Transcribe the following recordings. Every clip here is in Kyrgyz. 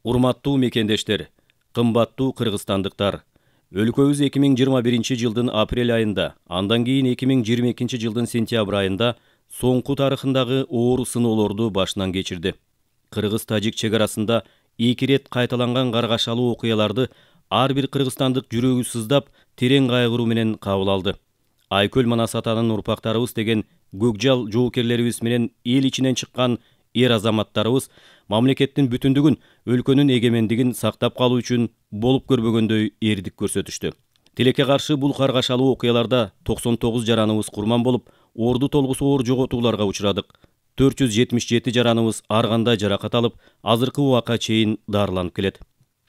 Урматтуу мекендештер, кымбаттуу кыргызстандыктар. Өлкөбүз 2021 жылдын апрель айында, андан кийин 2022 жылдын сентябрь айында соңку тарыхындагы оор сыноолорду башынан кечирди. Кыргыз-тажик чек арасында 2 рет кайталанган каргашалуу окуяларды ар бир кыргызстандык жүрөгү сыздап, терең кайгыруу менен кабыл алды. Айкөл Манас атанын урпактарыбыз деген көкжал жоокерлерибиз менен эл ичинен чыккан эр азаматтарыбыз мамлекеттин бүтүндүгүн, өлкөнүн эгемендигин сактап калуу үчүн болуп көрбөгөндөй эрдик көрсөтүштү. Тилекке каршы бул каргашалуу окуяларда 99 жараныбыз курман болуп, орду толгусу оор жоготууларга учурадык. 477 жараныбыз ар кандай жаракат алып, азыркы убакка чейин дарыланып келет.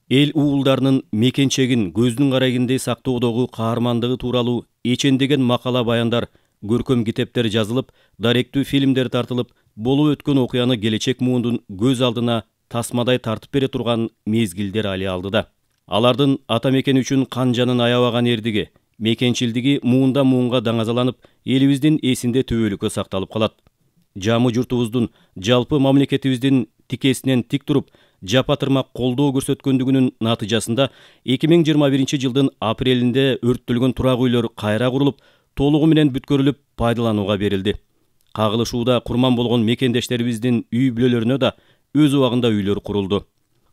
Эл уулдарынын мекенчегин көздүн карайгиндей сактоодогу каармандыгы тууралуу эчендеген макала баяндар, көркөм китептер жазылып, даректүү фильмдер тартылып, болуп өткөн окуяны келечек муундун көз алдына тасмадай тартып бере турган мезгилдер али алдыда. Алардын ата мекен үчүн кан жанын аябаган эрдиги, мекенчилдиги муундан муунга даңазаланып, элибиздин эсинде түбөлүккө сакталып калат. Жамы журтубуздун, жалпы мамлекетибиздин тикесинен тик туруп, жапа тырмак колдоо көрсөткөндүгүнүн натыйжасында 2021 жылдын апрелинде өрттөлгөн турак үйлөр кайра курулуп, толугу менен бүткөрүлүп, пайдаланууга берилди. Кагылышууда курман болгон мекендештерибиздин үй бүлөлөрүнө да өз убагында үйлөр курулду.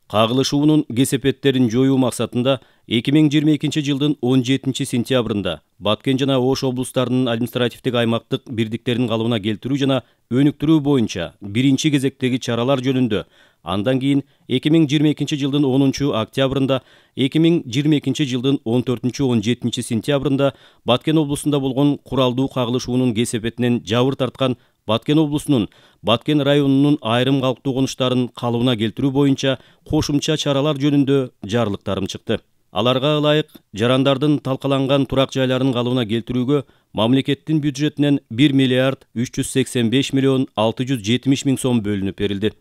Кагылышуунун кесепеттерин жоюу максатында 2022 жылдын 17 сентябрында Баткен жана Ош облустарынын административдик аймактык бирдиктерин калыбына келтирүү жана өнүктүрүү боюнча биринчи кезектеги чаралар жөнүндө, андан кийин 2022 жылдын 10 октябрында, 2022 жылдын 14-17 сентябрында Баткен облусунда болгон куралдуу кагылышуунун кесепетинен жабыр тарткан Баткен облусунун, Баткен районунун айрым калктуу конуштарын калыбына келтирүү боюнча кошумча чаралар жөнүндө жарлыктарым чыкты. Аларга ылайык жарандардын талкаланган турак жайларын калыбына келтирүүгө мамлекеттин бюджетинен 1 миллиард 385 миллион 670 миң сом бөлүнүп берилди.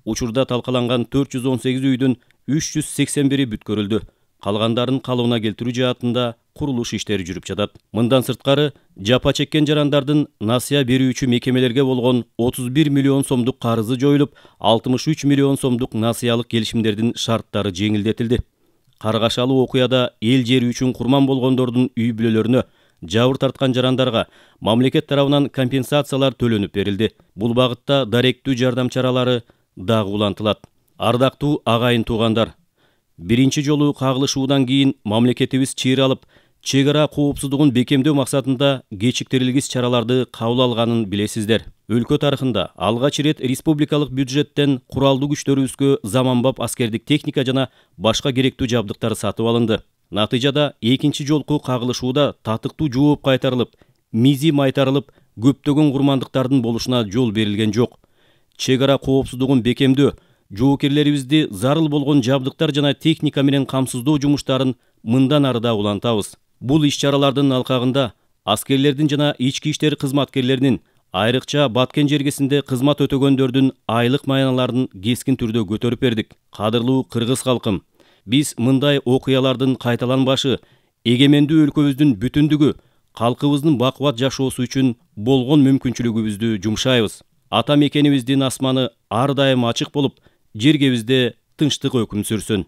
Учурда талкаланган 418 үйдүн 381-и бүткөрүлдү. Калгандарын калыбына келтирүү жаатында курулуш иштери жүрүп жатат. Мындан сырткары, жапа чеккен жарандардын насыя берүүчү мекемелерге болгон 31 миллион сомдук карызы жоюлуп, 63 миллион сомдук насыялык келишимдердин шарттары жеңилдетилди. Каргашалуу окуяда эл жери үчүн курман болгондордун үй бүлөлөрүнө, жабыр тарткан жарандарга мамлекет тарабынан компенсациялар төлөнүп берилди. Бул багытта даректүү жардам чаралары дагы улантылат. Ардактуу агайын туугандар, биринчи жолу кагылышуудан кийин мамлекетибиз чыйыр алып, чек ара коопсуздугун бекемдөө максатында кечиктирилгис чараларды кабыл алганын билесиздер. Өлкө тарыхында алгач ирет республикалык бюджеттен куралдуу күчтөрүбүзгө заманбап аскердик техника жана башка керектүү жабдыктар сатып алынды. Натыйжада экинчи жолку кагылышууда татыктуу жооп кайтарылып, мизи майтарылып, көптөгөн курмандыктардын болушуна жол берилген жок. Чек ара коопсуздугун бекемдөө, жоокерлерибизди зарыл болгон жабдыктар жана техника менен камсыздоо жумуштарын мындан ары да улантабыз. Бул иш-чаралардын алкагында аскерлердин жана ички иштер кызматкерлеринин, айрыкча Баткен жергесинде кызмат өтөгөндөрдүн айлык маяналарын кескин түрдө көтөрүп бердик. Кадырлуу кыргыз калкым, биз мындай окуялардын кайталанбашы, эгемендүү өлкөбүздүн бүтүндүгү, калкыбыздын бакубат жашоосу үчүн болгон мүмкүнчүлүгүбүздү жумшайбыз. Ата мекенибиздин асманы ар дайым ачык болуп, жергебизде тынчтык өкүм сүрсүн.